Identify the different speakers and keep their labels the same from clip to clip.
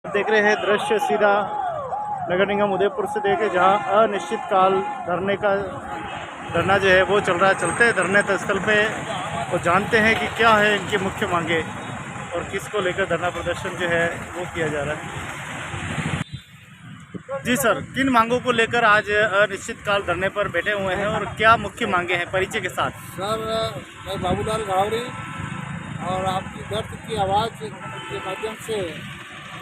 Speaker 1: देख रहे हैं दृश्य सीधा नगर निगम उदयपुर से देखे, जहां अनिश्चितकाल धरना जो है वो चल रहा है। चलते हैं धरने स्थल पे और जानते हैं कि क्या है इनकी मुख्य मांगे और किसको लेकर धरना प्रदर्शन जो है वो किया जा रहा है। जी सर, किन मांगों को लेकर आज अनिश्चितकाल धरने पर बैठे हुए हैं और क्या मुख्य मांगे हैं, परिचय के साथ।
Speaker 2: सर, मैं बाबूलाल गावरी और आपकी दर्द की आवाज़ के माध्यम से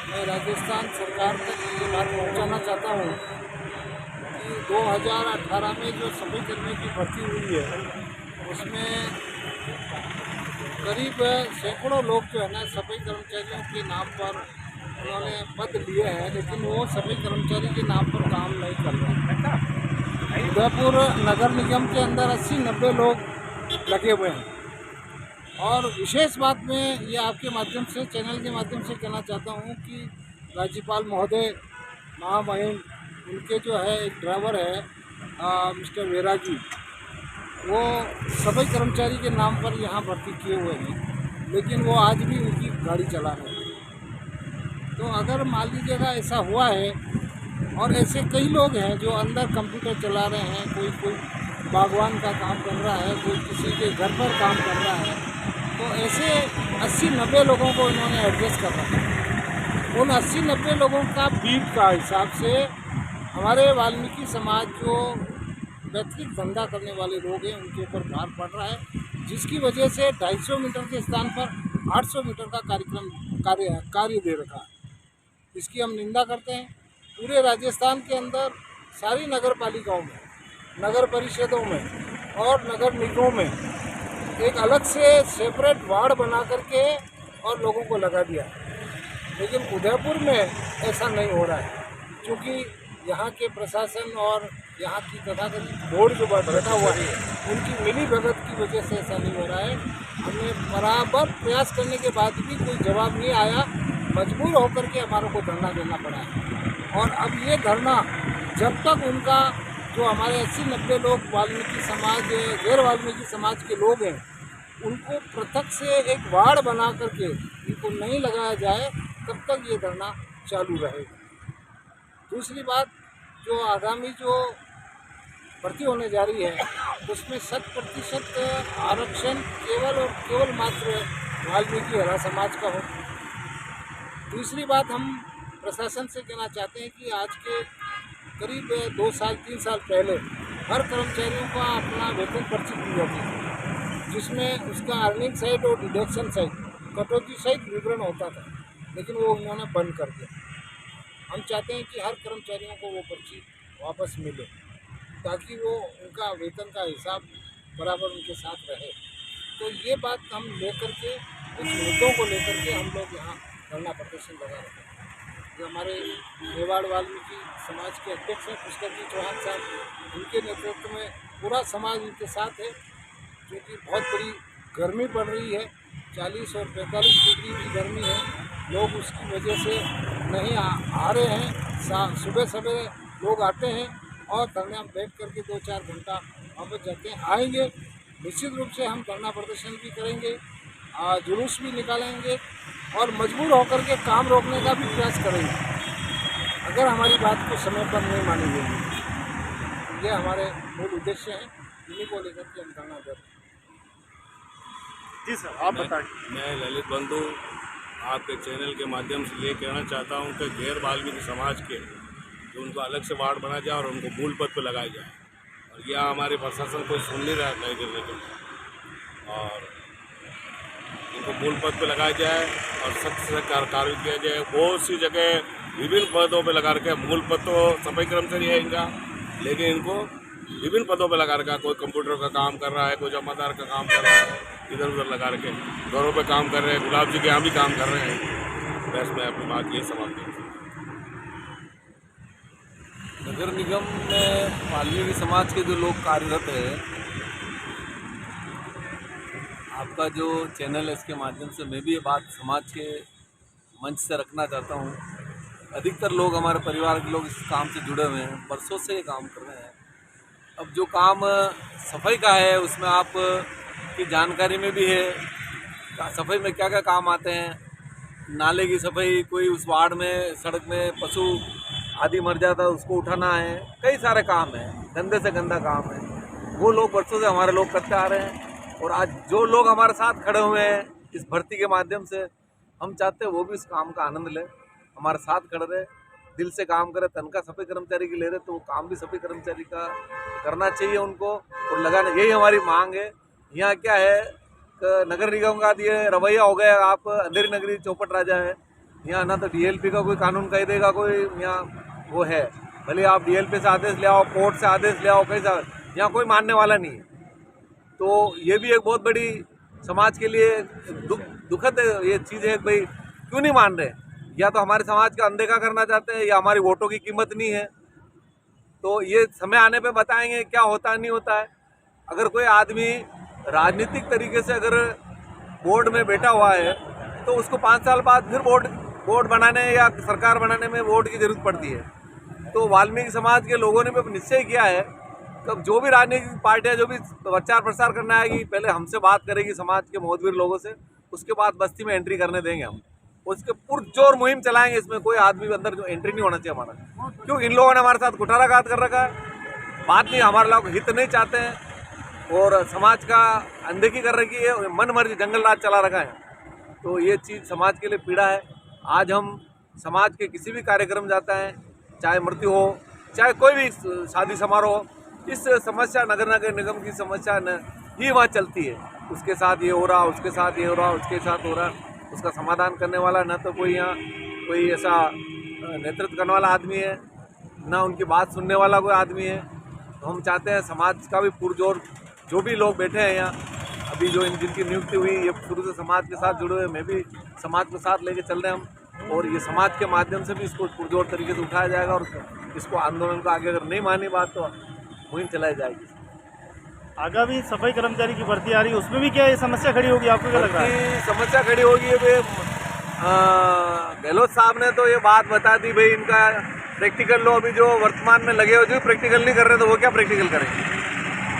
Speaker 2: मैं राजस्थान सरकार तक ये बात पहुंचाना चाहता हूं कि 2018 में जो सफाई कर्मियों की भर्ती हुई है उसमें करीब सैकड़ों लोग जो है ना सफाई कर्मचारियों के नाम पर उन्होंने पद लिए हैं, लेकिन वो सफाई कर्मचारी के नाम पर काम नहीं कर रहे हैं। उदयपुर नगर निगम के अंदर 80-90 लोग लगे हुए हैं। और विशेष बात मैं ये आपके माध्यम से, चैनल के माध्यम से कहना चाहता हूँ कि राज्यपाल महोदय महामहिम, उनके जो है एक ड्राइवर है मिस्टर वेरा जी, वो सफाई कर्मचारी के नाम पर यहाँ भर्ती किए हुए हैं, लेकिन वो आज भी उनकी गाड़ी चला रहे हैं। तो अगर मान लीजिएगा ऐसा हुआ है, और ऐसे कई लोग हैं जो अंदर कंप्यूटर चला रहे हैं, कोई बागवान का काम कर रहा है, कोई किसी के घर पर काम कर रहा है, तो ऐसे 80-90 लोगों को इन्होंने एडजस्ट कर रखा है। उन 80-90 लोगों का बीट का हिसाब से हमारे वाल्मीकि समाज जो वैतनिक धंधा करने वाले लोग हैं उनके ऊपर भार पड़ रहा है, जिसकी वजह से 250 मीटर के स्थान पर 800 मीटर का कार्य दे रखा है। इसकी हम निंदा करते हैं। पूरे राजस्थान के अंदर सारी नगर पालिकाओं में, नगर परिषदों में और नगर निगमों में एक अलग से सेपरेट वार्ड बना करके और लोगों को लगा दिया है, लेकिन उदयपुर में ऐसा नहीं हो रहा है, क्योंकि यहाँ के प्रशासन और यहाँ की तथाकथित बोर्ड जो बैठा हुआ है उनकी मिली भगत की वजह से ऐसा नहीं हो रहा है। हमने बराबर प्रयास करने के बाद भी कोई जवाब नहीं आया, मजबूर होकर के हमारे को धरना देना पड़ा है। और अब ये धरना जब तक उनका जो हमारे 80-90 लोग वाल्मीकि समाज, गैर वाल्मीकि समाज के लोग हैं, उनको पृथक से एक वार्ड बना करके इनको नहीं लगाया जाए, तब तक ये धरना चालू रहेगा। दूसरी बात, जो आगामी जो भर्ती होने जा रही है उसमें 100% आरक्षण केवल और केवल मात्र वाल्मीकि हरा समाज का हो। दूसरी बात, हम प्रशासन से कहना चाहते हैं कि आज के करीब 2-3 साल पहले हर कर्मचारियों का अपना वेतन पर्ची दी जाती थी, जिसमें उसका अर्निंग साइड और डिडक्शन साइड, कटौती साइड विवरण होता था, लेकिन वो उन्होंने बंद कर दिया। हम चाहते हैं कि हर कर्मचारियों को वो पर्ची वापस मिले, ताकि वो उनका वेतन का हिसाब बराबर उनके साथ रहे। तो ये बात हम लेकर के, कुछ मुद्दों को लेकर के हम लोग यहाँ धरना प्रदर्शन लगा रहे हैं। जो हमारे मेवाड़ वाल्मीकि समाज के अध्यक्ष हैं पुष्कर जी चौहान साहब, उनके नेतृत्व में पूरा समाज उनके साथ है, क्योंकि बहुत बड़ी गर्मी पड़ रही है, 40 और 45 डिग्री की गर्मी है। लोग उसकी वजह से नहीं आ रहे हैं। सुबह सवेरे लोग आते हैं और धरने में बैठ करके 2-4 घंटा वापस जाते हैं। आएंगे, निश्चित रूप से हम धरना प्रदर्शन भी करेंगे, जुलूस भी निकालेंगे और मजबूर होकर के काम रोकने का भी प्रयास करेंगे, अगर हमारी बात को समय पर नहीं मानी जाएगी। ये हमारे मूल उद्देश्य हैं, इन्हीं को लेकर के हम धरना दे रहे हैं।
Speaker 1: जी सर, आप बताइए।
Speaker 3: मैं ललित बंधु आपके चैनल के माध्यम से ये कहना चाहता हूँ कि गैर वाल्मीकि समाज के जो उनको अलग से वार्ड बनाया जाए और उनको मूल पद पर लगाया जाए, और यह हमारे प्रशासन को सुन नहीं रहा है करने के, और उनको मूल पद पर लगाया जाए और सख्त से कार्य किया जाए। बहुत सी जगह विभिन्न पदों पर लगा रखे, मूल पद तो सफाई कर्मचारी है इनका, लेकिन इनको विभिन्न पदों पर लगा रखा, कोई कंप्यूटर का काम कर रहा है, कोई जमादार का काम कर रहा है, इधर उधर लगा रखे, घरों पे काम कर रहे हैं, गुलाब जी के यहाँ भी काम कर रहे हैं। बस मैं अपनी बात ये समाप्त करता हूँ।
Speaker 4: नगर निगम में वाल्मीकि समाज के जो लोग कार्यरत है, आपका जो चैनल है इसके माध्यम से मैं भी ये बात समाज के मंच से रखना चाहता हूँ। अधिकतर लोग, हमारे परिवार के लोग इस काम से जुड़े हुए हैं, बरसों से ये काम कर रहे हैं। अब जो काम सफाई का है उसमें आप की जानकारी में भी है सफाई में क्या क्या काम आते हैं, नाले की सफाई, कोई उस वार्ड में सड़क में पशु आदि मर जाता है उसको उठाना है, कई सारे काम है, गंदे से गंदा काम है, वो लोग वर्षों से हमारे लोग करते आ रहे हैं। और आज जो लोग हमारे साथ खड़े हुए हैं इस भर्ती के माध्यम से, हम चाहते हैं वो भी इस काम का आनंद लें, हमारे साथ खड़े रहे, दिल से काम करे। तनख्वाह सफाई कर्मचारी की ले रहे तो वो काम भी सफाई कर्मचारी का करना चाहिए उनको और लगाना, यही हमारी मांग है। यहाँ क्या है, नगर निगम का ये रवैया हो गया, आप अंधेरी नगरी चौपट राजा है, यहाँ ना तो डीएलपी का कोई कानून कह देगा, कोई यहाँ वो है, भले आप डीएलपी से आदेश ले आओ, कोर्ट से आदेश ले आओ, कैसा, यहाँ कोई मानने वाला नहीं है। तो ये भी एक बहुत बड़ी समाज के लिए दुखद ये चीज़ है, भाई क्यों नहीं मान रहे, या तो हमारे समाज का अनदेखा करना चाहते हैं या हमारी वोटों की कीमत नहीं है। तो ये समय आने पे बताएंगे क्या होता नहीं होता है। अगर कोई आदमी राजनीतिक तरीके से अगर बोर्ड में बैठा हुआ है तो उसको 5 साल बाद फिर बोर्ड बनाने या सरकार बनाने में वोट की जरूरत पड़ती है। तो वाल्मीकि समाज के लोगों ने भी निश्चय किया है कि जो भी राजनीतिक पार्टियां जो भी प्रचार प्रसार करना आएगी, पहले हमसे बात करेगी समाज के मोहतवीर लोगों से, उसके बाद बस्ती में एंट्री करने देंगे हम, उसके पुरजोर मुहिम चलाएंगे। इसमें कोई आदमी भी अंदर जो एंट्री नहीं होना चाहिए हमारा, क्यों इन लोगों ने हमारे साथ कुठाराघात कर रखा है, बात नहीं, हमारे लोग हित नहीं चाहते हैं और समाज का अनदेखी कर रखी है, मन मर्जी जंगल राज चला रखा है। तो ये चीज़ समाज के लिए पीड़ा है। आज हम समाज के किसी भी कार्यक्रम जाता है, चाहे मृत्यु हो चाहे कोई भी शादी समारोह हो, इस समस्या नगर निगम की समस्या ही वहाँ चलती है, उसके साथ ये हो रहा, उसके साथ ये हो रहा, उसके साथ हो रहा, उसका समाधान करने वाला ना तो कोई यहाँ कोई ऐसा नेतृत्व करने वाला आदमी है, ना उनकी बात सुनने वाला कोई आदमी है। तो हम चाहते हैं समाज का भी पुरजोर, जो भी लोग बैठे हैं यहाँ अभी जो जिनकी नियुक्ति हुई, ये शुरू से समाज के साथ जुड़े हुए, मैं भी समाज के साथ लेके चल रहे हैं हम, और ये समाज के माध्यम से भी इसको पुरजोर तरीके से उठाया जाएगा और इसको आंदोलन को आगे अगर नहीं मानी बात तो मुहिम चलाई जाएगी।
Speaker 1: आगामी सफाई कर्मचारी की भर्ती आ रही है, उसमें भी क्या ये समस्या खड़ी होगी, आपको क्या लग रहा है?
Speaker 4: समस्या खड़ी होगी। गहलोत साहब ने तो ये बात बता दी, भाई इनका प्रैक्टिकल लो, अभी जो वर्तमान में लगे हो जो प्रैक्टिकल नहीं कर रहे तो वो क्या प्रैक्टिकल करेंगे।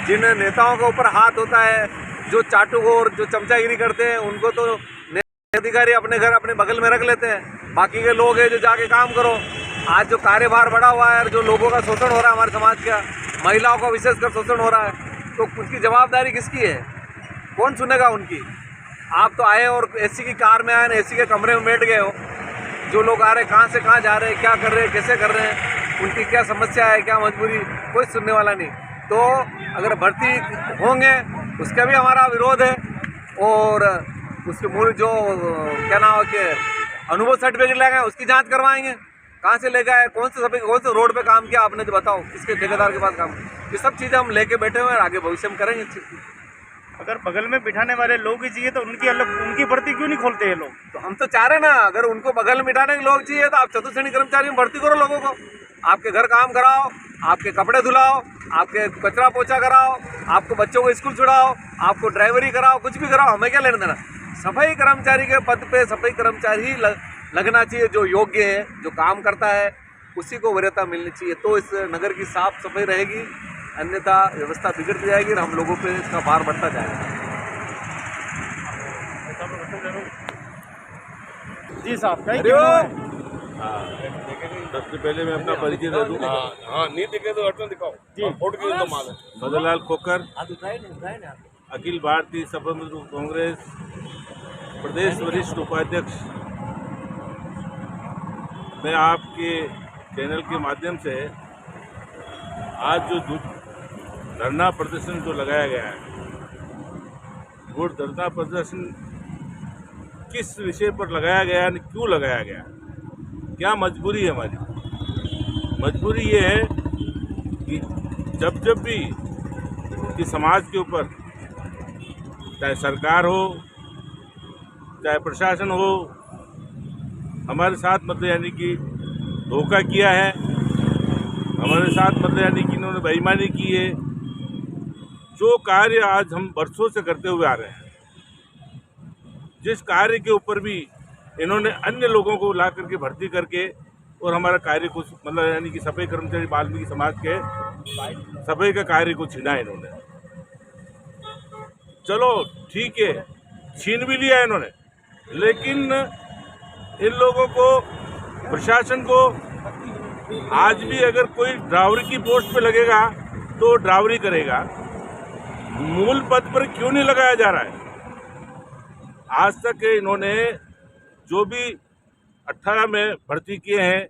Speaker 4: जिन नेताओं के ऊपर हाथ होता है, जो चाटुखोर जो चमचागिरी करते हैं, उनको तो अधिकारी अपने घर अपने बगल में रख लेते हैं, बाकी के लोग हैं जो जाके काम करो। आज जो कार्यभार बढ़ा हुआ है, जो लोगों का शोषण हो रहा है, हमारे समाज का महिलाओं का विशेषकर शोषण हो रहा है, तो उसकी जवाबदारी किसकी है, कौन सुनेगा उनकी? आप तो आए और एसी की कार में आए, एसी के कमरे में बैठ गए हो, जो लोग आ रहे हैं कहाँ से कहाँ जा रहे हैं, क्या कर रहे हैं, कैसे कर रहे हैं, उनकी क्या समस्या है, क्या मजबूरी, कोई सुनने वाला नहीं। तो अगर भर्ती होंगे उसका भी हमारा विरोध है, और उसके मूल जो क्या नाम है कि अनुभव सर्टिफिकेट ले गए उसकी जांच करवाएंगे, कहाँ से ले गए, कौन से रोड पे काम किया आपने, जो बताओ किसके ठेकेदार के पास काम, ये सब चीज़ें हम लेके बैठे हुए हैं, आगे भविष्य में करेंगे।
Speaker 1: अगर बगल में बिठाने वाले लोग ही चाहिए तो उनकी भर्ती क्यों नहीं खोलते हैं लोग?
Speaker 4: तो हम तो चाह रहे हैं ना, अगर उनको बगल में बिठाने के लोग चाहिए तो आप चतुर्श्रेणी कर्मचारी में भर्ती करो लोगों को, आपके घर काम कराओ, आपके कपड़े धुलाओ, आपके कचरा पोछा कराओ, आपको बच्चों को स्कूल छुड़ाओ, आपको ड्राइवरी कराओ, कुछ भी कराओ, हमें क्या लेना देना। सफाई कर्मचारी के पद पे सफाई कर्मचारी ही लगना चाहिए, जो योग्य है, जो काम करता है, उसी को वरीयता मिलनी चाहिए। तो इस नगर की साफ सफाई रहेगी, अन्यथा व्यवस्था बिगड़ जाएगी और हम लोगों पे इसका भार बढ़ता जाएगा।
Speaker 1: जी साहब,
Speaker 3: सबसे पहले मैं अपना परिचय दे दूँ। हाँ, नहीं दिखे तो अटन दिखाओ जी, फोटो की तो माल है। फजलाल खोकर, अखिल भारतीय सफल मजदूर कांग्रेस प्रदेश वरिष्ठ उपाध्यक्ष। मैं आपके चैनल के माध्यम से आज जो धरना प्रदर्शन जो लगाया गया है, वो धरना प्रदर्शन किस विषय पर लगाया गया, क्यों लगाया गया, क्या मजबूरी है हमारी? मजबूरी ये है कि जब भी इस समाज के ऊपर, चाहे सरकार हो चाहे प्रशासन हो, हमारे साथ मतलब यानी कि धोखा किया है, हमारे साथ मतलब यानी कि इन्होंने बेईमानी की है, जो कार्य आज हम वर्षों से करते हुए आ रहे हैं, जिस कार्य के ऊपर भी इन्होंने अन्य लोगों को ला करके भर्ती करके और हमारा कार्य को मतलब यानी कि सफाई कर्मचारी वाल्मीकि समाज के सफाई का कार्य को छीना इन्होंने। चलो ठीक है, छीन भी लिया इन्होंने, लेकिन इन लोगों को, प्रशासन को, आज भी अगर कोई ड्राइवरी की पोस्ट पे लगेगा तो ड्राइवरी करेगा, मूल पद पर क्यों नहीं लगाया जा रहा है? आज तक इन्होंने जो भी 18 में भर्ती किए हैं,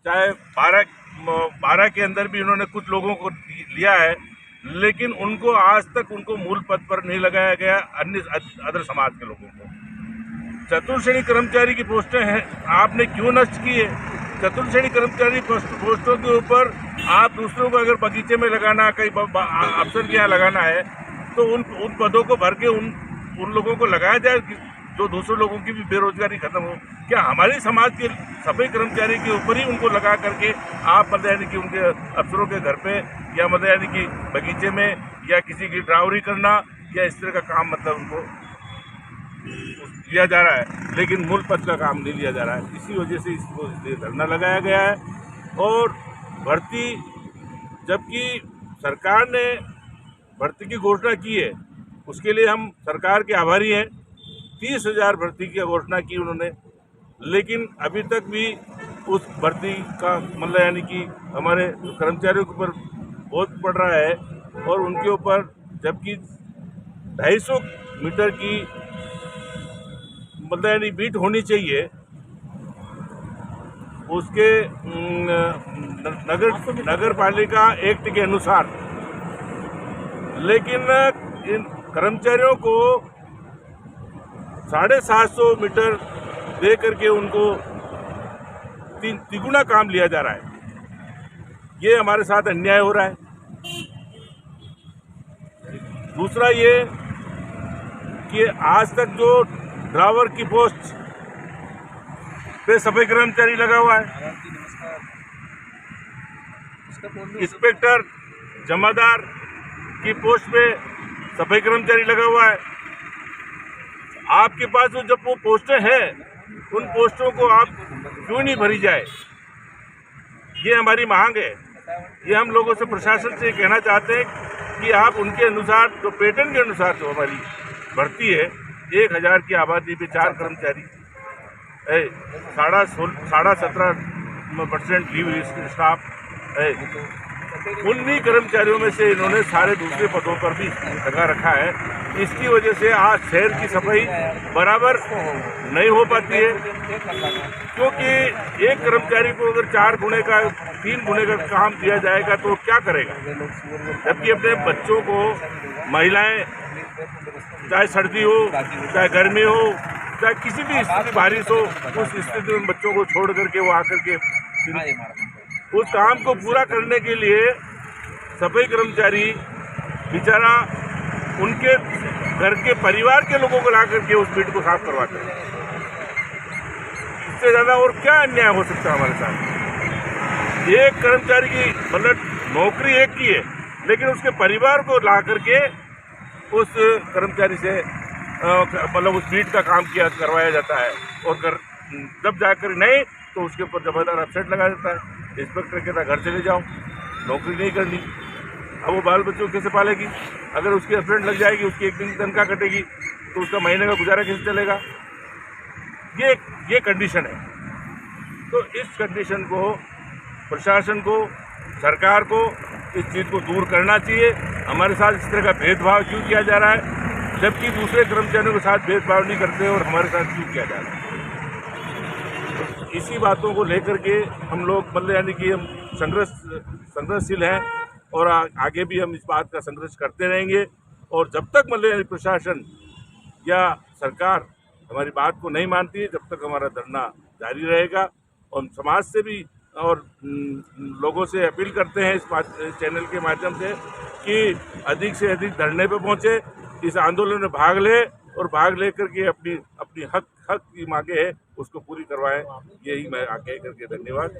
Speaker 3: चाहे 12 के अंदर भी इन्होंने कुछ लोगों को लिया है, लेकिन उनको आज तक उनको मूल पद पर नहीं लगाया गया। अन्य अदर समाज के लोगों को चतुर्श्रेणी कर्मचारी की पोस्टें हैं, आपने क्यों नष्ट की है? चतुर्श्रेणी कर्मचारी पोस्टों के ऊपर आप दूसरों को अगर बगीचे में लगाना, कहीं अफसर के यहाँ लगाना है, तो उन पदों को भर के उन लोगों को लगाया जाए जो दूसरे लोगों की भी बेरोजगारी खत्म हो। क्या हमारे समाज के सभी कर्मचारी के ऊपर ही उनको लगा करके आप मतलब यानी कि उनके अफसरों के घर पे या मतलब यानी कि बगीचे में या किसी की ड्राइवरी करना या इस तरह का काम मतलब उनको लिया जा रहा है, लेकिन मूल पद का काम नहीं लिया जा रहा है। इसी वजह से इसको इसलिए धरना लगाया गया है। और भर्ती, जबकि सरकार ने भर्ती की घोषणा की है, उसके लिए हम सरकार के आभारी हैं। 30,000 भर्ती की घोषणा की उन्होंने, लेकिन अभी तक भी उस भर्ती का मतलब यानी कि हमारे कर्मचारियों के ऊपर बोझ पड़ रहा है। और उनके ऊपर जबकि 250 मीटर की मतलब यानी बीट होनी चाहिए, उसके नगर पालिका एक्ट के अनुसार, लेकिन इन कर्मचारियों को 750 मीटर दे करके उनको तिगुना काम लिया जा रहा है। ये हमारे साथ अन्याय हो रहा है। दूसरा ये कि आज तक जो ड्राइवर की पोस्ट पे सफाई कर्मचारी लगा हुआ है, इंस्पेक्टर, जमादार की पोस्ट पे सफाई कर्मचारी लगा हुआ है। आपके पास जब वो पोस्टें हैं, उन पोस्टों को आप क्यों नहीं भरी जाए? ये हमारी मांग है। ये हम लोगों से, प्रशासन से कहना चाहते हैं कि आप उनके अनुसार, जो पैटर्न के अनुसार जो हमारी भर्ती है, 1000 की आबादी पे 4 कर्मचारी, 17.5% लीव स्टाफ है, उन्हीं कर्मचारियों में से इन्होंने सारे दूसरे पदों पर भी लगा रखा है। इसकी वजह से आज शहर की सफाई बराबर नहीं हो पाती है, क्योंकि एक कर्मचारी को अगर 3 गुणे का काम दिया जाएगा तो क्या करेगा? जबकि अपने बच्चों को, महिलाएं, चाहे सर्दी हो, चाहे गर्मी हो, चाहे किसी भी स्थिति, बारिश हो, उस स्थिति में बच्चों को छोड़ करके वो आकर के उस काम को पूरा करने के लिए सफाई कर्मचारी बेचारा उनके घर के परिवार के लोगों को ला करके उस बीट को साफ करवाते हैं। इससे ज़्यादा और क्या अन्याय हो सकता है हमारे साथ? एक कर्मचारी की मतलब नौकरी एक की है, लेकिन उसके परिवार को ला करके उस कर्मचारी से मतलब उस बीट का काम करवाया जाता है। और जब जाकर नहीं तो उसके ऊपर जबरदस्त अपसेट लगा देता है। इंस्पेक्टर कहता घर चले जाओ, नौकरी नहीं करनी। अब वो बाल बच्चों कैसे पालेगी? अगर उसकी अपसेट लग जाएगी, उसकी एक दिन की तनख्वाह कटेगी, तो उसका महीने का गुजारा कैसे चलेगा? ये कंडीशन है। तो इस कंडीशन को प्रशासन को, सरकार को इस चीज़ को दूर करना चाहिए। हमारे साथ इस तरह का भेदभाव क्यों किया जा रहा है, जबकि दूसरे कर्मचारियों के साथ भेदभाव नहीं करते और हमारे साथ क्यों किया जा रहा है? इसी बातों को लेकर के हम लोग मतलब यानी कि हम संघर्षशील हैं और आगे भी हम इस बात का संघर्ष करते रहेंगे। और जब तक मतलब यानी प्रशासन या सरकार हमारी बात को नहीं मानती है, जब तक हमारा धरना जारी रहेगा। और समाज से भी और लोगों से अपील करते हैं इस चैनल के माध्यम से कि अधिक से अधिक धरने पे पहुँचे, इस आंदोलन में भाग ले और भाग लेकर के अपनी हक की मांगे है उसको पूरी करवाएं। यही मैं आगे करके धन्यवाद।